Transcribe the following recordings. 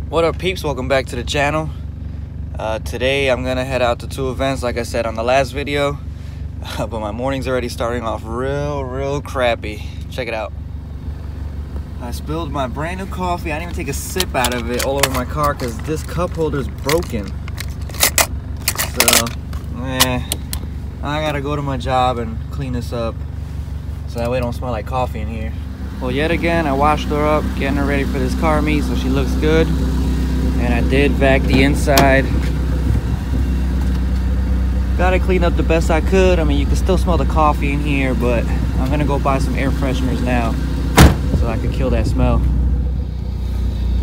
What up, peeps? Welcome back to the channel. Today I'm gonna head out to two events like I said on the last video, but my morning's already starting off real crappy. Check it out. I spilled my brand new coffee. I didn't even take a sip out of it all over my car because this cup holder's broken. So I gotta go to my job and clean this up so that way it don't smell like coffee in here. Well, yet again, I washed her up, getting her ready for this car meet so she looks good. And I did vac the inside. Got it cleaned up the best I could. I mean, you can still smell the coffee in here, but I'm gonna go buy some air fresheners now so I can kill that smell.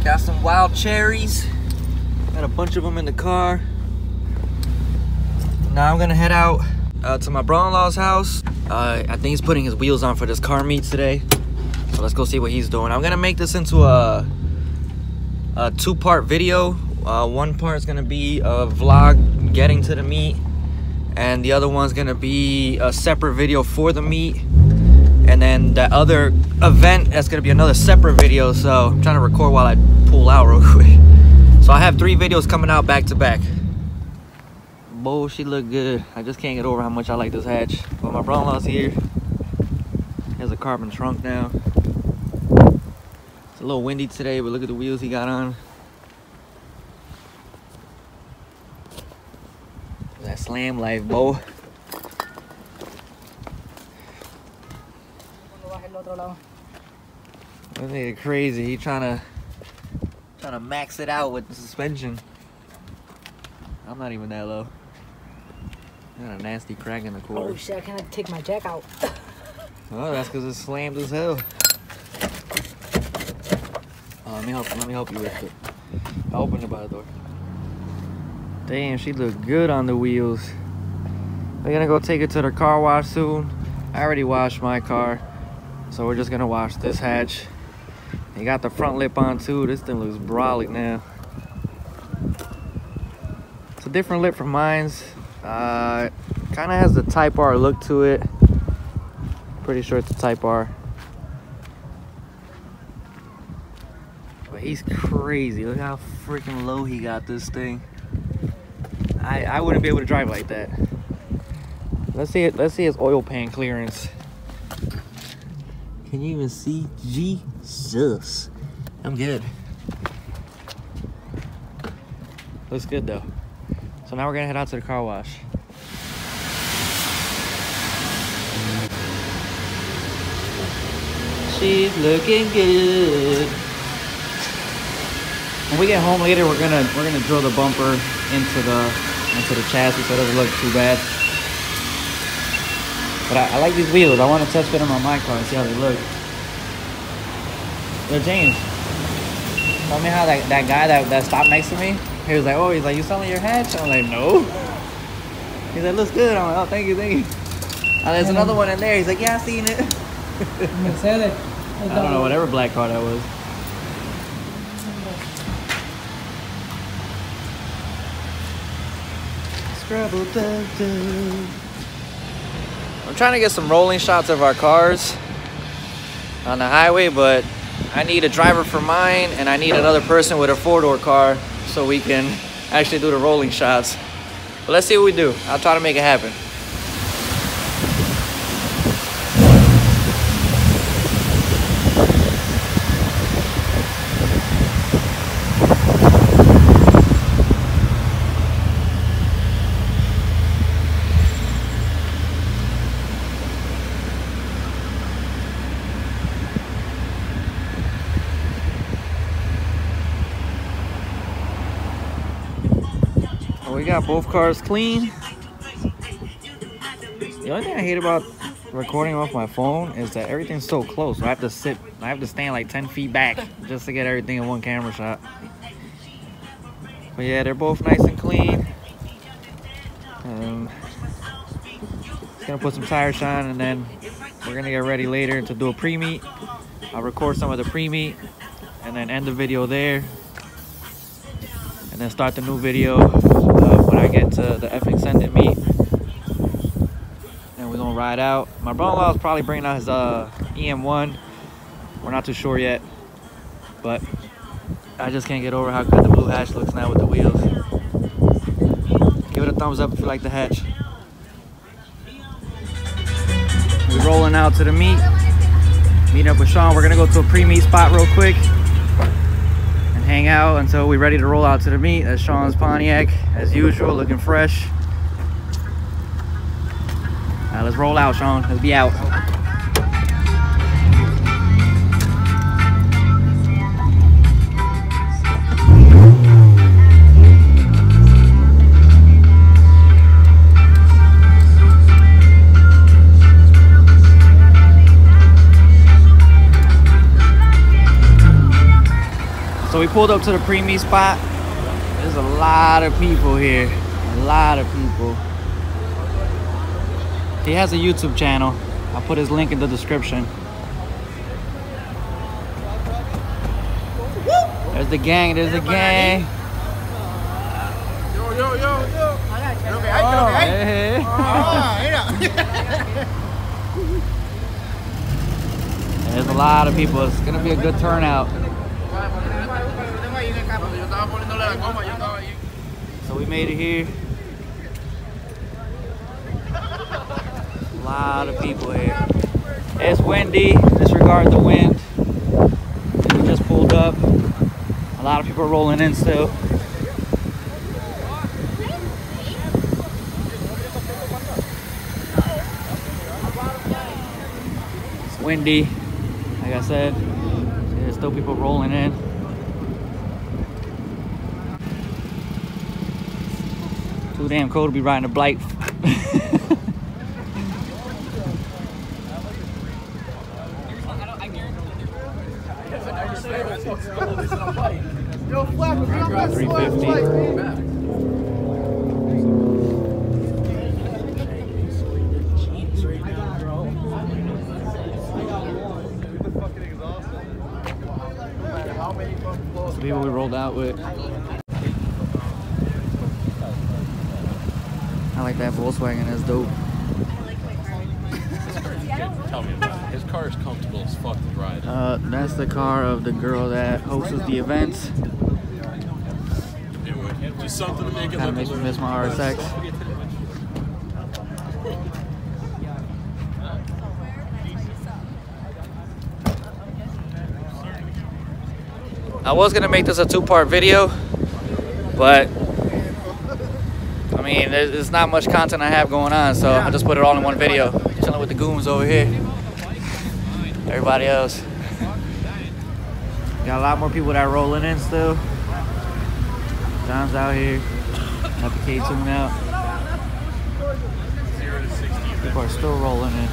Got some wild cherries. Got a bunch of them in the car. Now I'm gonna head out to my brother-in-law's house. I think he's putting his wheels on for this car meet today. So let's go see what he's doing. I'm gonna make this into a two-part video. One part is gonna be a vlog getting to the meet, and the other one's gonna be a separate video for the meet, and then the other event that's gonna be another separate video. So I'm trying to record while I pull out real quick. So I have 3 videos coming out back to back. Boy, she look good. I just can't get over how much I like this hatch. But my brother-in-law's here. He has a carbon trunk now. It's a little windy today, but look at the wheels he got on. That slam life, boy. That nigga crazy. He trying to max it out with the suspension. I'm not even that low. Got a nasty crack in the quarter. Oh shit! I can't take my jack out. Oh, that's because it's slammed as hell. Let me help you with it. I'll open the bar door. Damn, she look good on the wheels. We're gonna go take it to the car wash soon. I already washed my car, so we're just gonna wash this hatch. You got the front lip on too. This thing looks brolic now. It's a different lip from mine's. Kind of has the Type R look to it. Pretty sure it's a Type R. But he's crazy. Look how freaking low he got this thing. I wouldn't be able to drive like that. Let's see it. Let's see his oil pan clearance. Can you even see? Jesus. I'm good. Looks good though. So now we're gonna head out to the car wash. She's looking good. When we get home later, we're gonna drill the bumper into the chassis so it doesn't look too bad. But I like these wheels. I want to test fit them on my car and see how they look. Yo, James, tell me how that guy that stopped next to me, he was like, oh, he's like, you selling your hatch? I'm like, no. He's like, looks good. I'm like, oh, thank you. There's another one in there. He's like, yeah, I seen it. I don't know, whatever black car that was. I'm trying to get some rolling shots of our cars on the highway, but I need a driver for mine and I need another person with a 4-door car so we can actually do the rolling shots. But let's see what we do. I'll try to make it happen. We got both cars clean. The only thing I hate about recording off my phone is that everything's so close. So I have to stand like 10 feet back just to get everything in one camera shot. But yeah, they're both nice and clean. Just gonna put some tire shine and then we're gonna get ready later to do a pre-meet. I'll record some of the pre-meet and then end the video there. And then start the new video when I get to the F Extended meet. And we're gonna ride out. My brother-in-law is probably bringing out his EM1. We're not too sure yet, but I just can't get over how good the blue hatch looks now with the wheels. Give it a thumbs up if you like the hatch. We're rolling out to the meet. Meeting up with Sean. We're gonna go to a pre-meet spot real quick and hang out until we're ready to roll out to the meet. That's Sean's Pontiac, as usual, looking fresh. All right, let's roll out, Sean. Let's be out. So we pulled up to the pre-meet spot. There's a lot of people here. A lot of people. He has a YouTube channel. I'll put his link in the description. There's the gang. There's the gang. Hey. There's a lot of people. It's gonna be a good turnout. So we made it here. A lot of people here. It's windy. Disregard the wind. We just pulled up. A lot of people are rolling in still. It's windy. Like I said, there's still people rolling in. Too damn cold to be riding a bike. The people we rolled out with. I like that Volkswagen, that's dope. Tell me about it. His car is comfortable as fuck to ride. That's the car of the girl that hosts the events. Just something to make it Kind of makes me miss my RSX. I was gonna make this a two-part video, but I mean, there's not much content I have going on, so I'll just put it all in one video. Chilling with the goons over here. Everybody else. Got a lot more people that are rolling in still. John's out here. Got the K-Tune out. People are still rolling in.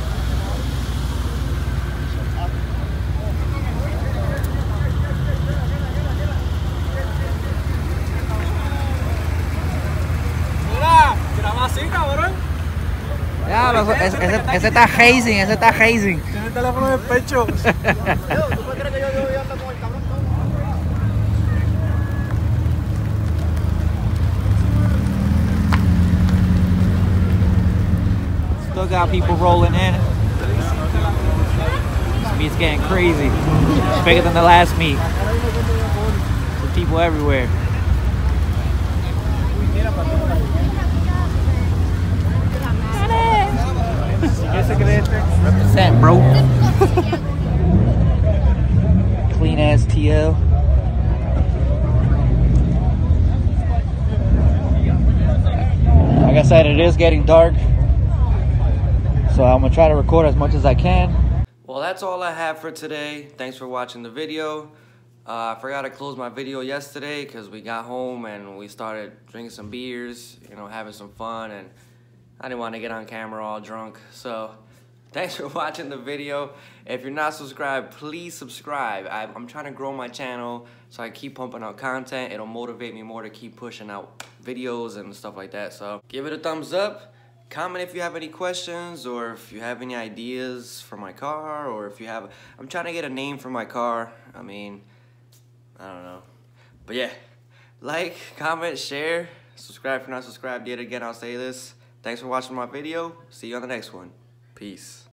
Ya, ese está hazing, ese está hazing. Tiene el teléfono en el pecho. Still got people rolling in. This meet's getting crazy. It's bigger than the last meet. There's people everywhere. Represent, bro. Clean ass TL. Like I said, it is getting dark, so I'm gonna try to record as much as I can. Well, that's all I have for today. Thanks for watching the video. I forgot to close my video yesterday because we got home and we started drinking some beers, you know, having some fun, and I didn't want to get on camera all drunk. So thanks for watching the video. If you're not subscribed, please subscribe. I'm trying to grow my channel so I keep pumping out content. It'll motivate me more to keep pushing out videos and stuff like that. So give it a thumbs up. Comment if you have any questions or if you have any ideas for my car, or if you have... I'm trying to get a name for my car. I mean, I don't know. But yeah, like, comment, share, subscribe if you're not subscribed yet again. I'll say this. Thanks for watching my video. See you on the next one. Peace.